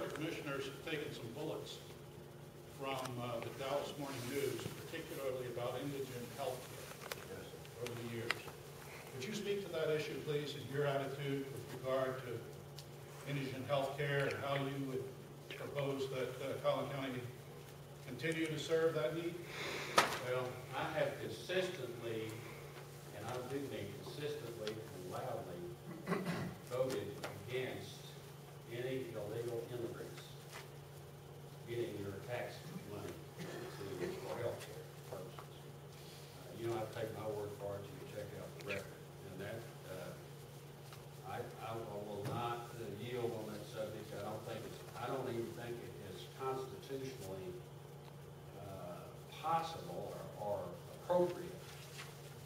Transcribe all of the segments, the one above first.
the commissioners have taken some bullets from the Dallas Morning News, particularly about indigent health care over the years. Would you speak to that issue, please, and your attitude with regard to indigent health care and how you would propose that Collin County continue to serve that need? Well, I have consistently, and I do mean consistently and loudly, voted against any illegal immigrants getting your tax money for health care purposes. You don't have to take my word for it. You can check out the record. And that, I will not yield on that subject. I don't even think it is constitutionally possible or appropriate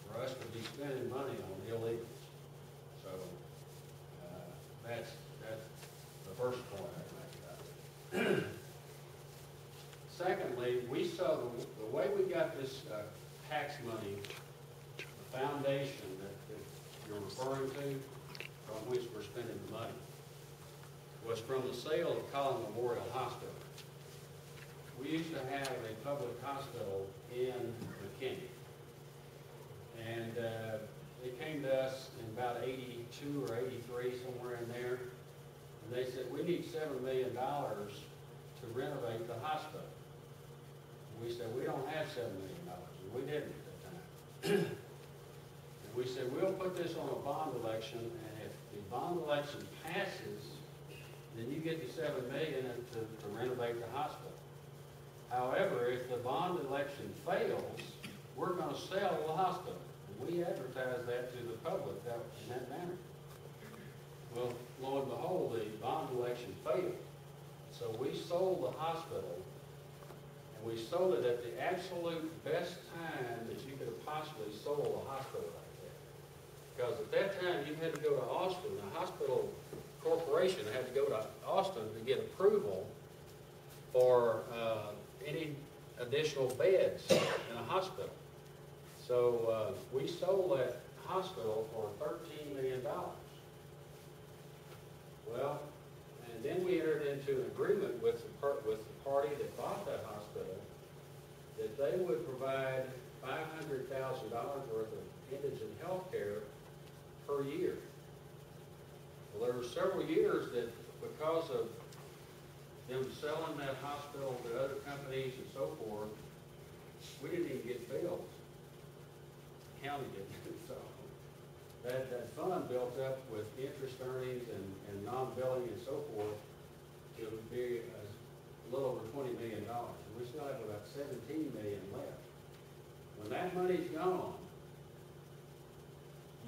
for us to be spending money on illegals. So that's the first point I'd make about it. Secondly, we saw the way we got this tax money, the foundation that you're referring to, from which we're spending the money, was from the sale of Collin Memorial Hospital. We used to have a public hospital in McKinney, and it came to us in about 82 or 83, somewhere in there, and they said, we need $7 million to renovate the hospital. And we said, we don't have $7 million, and we didn't at that time. And we said, we'll put this on a bond election, and if the bond election passes, then you get the $7 million to renovate the hospital. However, if the bond election fails, we're going to sell the hospital. And we advertise that to the public in that manner. Well, lo and behold, the bond election failed. So we sold the hospital, and we sold it at the absolute best time that you could have possibly sold a hospital like that. Because at that time, you had to go to Austin. The hospital corporation had to go to Austin to get approval for any additional beds in a hospital. So we sold that hospital for $13 million. Well, and then we entered into an agreement with the party that bought that hospital that they would provide $500,000 worth of indigent health care per year. Well, there were several years that, because of them selling that hospital to other companies and so forth, we didn't even get billed. The county didn't. So that fund built up with interest earnings and non-billing and so forth. It would be a little over $20 million. And we still have about $17 million left. When that money's gone,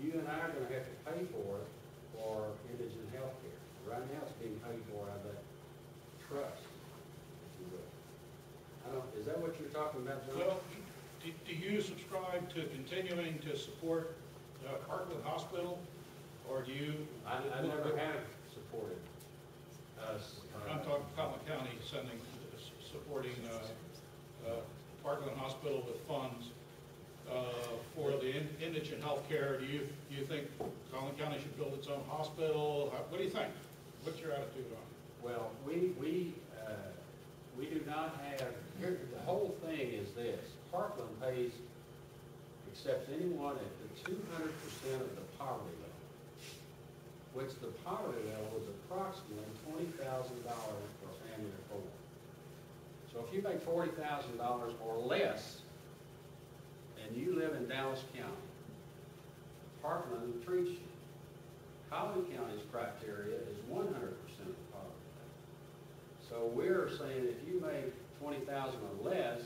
you and I are going to have to pay for it for indigent health care. Right now it's being paid for out of that trust, if you will. Is that what you're talking about, John? Well, do you subscribe to continuing to support Hoagland Hospital, or do you? I never have supported us. I'm talking Collin County supporting Hoagland Hospital with funds for the indigent health care. Do you think Collin County should build its own hospital? What do you think? What's your attitude on it? Well, we do not have, here, the whole thing is this. Hoagland pays, accepts anyone at the 200% of the poverty level, which the poverty level is approximately $20,000 per family of four. So if you make $40,000 or less, and you live in Dallas County, Hoagland treats you. Collin County's criteria is 100% of the poverty level. So we're saying if you make $20,000 or less,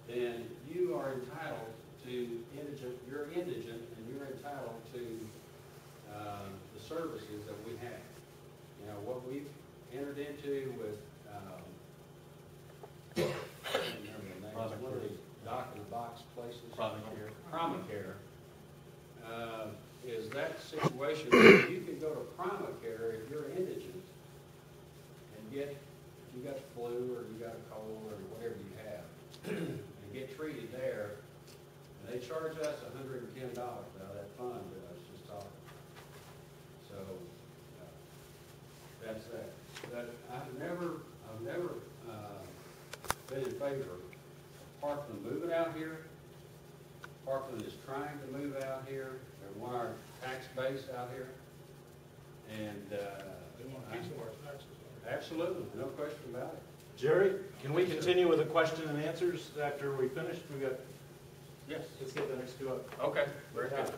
then you are entitled to you're indigent, and you're entitled to the services that we have. You know, what we've entered into with, I can't remember the name, one of these dock-in-the-box places. Primacare. Is that situation where you can go to Primacare if you're indigent and get, if you got the flu or you got a cold or whatever you have, and get treated there, and they charge us $110 out of that fund that I was just talking about. So that's that. that I've never been in favor of Parkland moving out here. Parkland is trying to move out here. They want our tax base out here. And, They want to keep our taxes. absolutely, no question about it. Jerry, can we continue with the question and answers after we finish? We got, Yes. let's get the next two up. Okay, very good.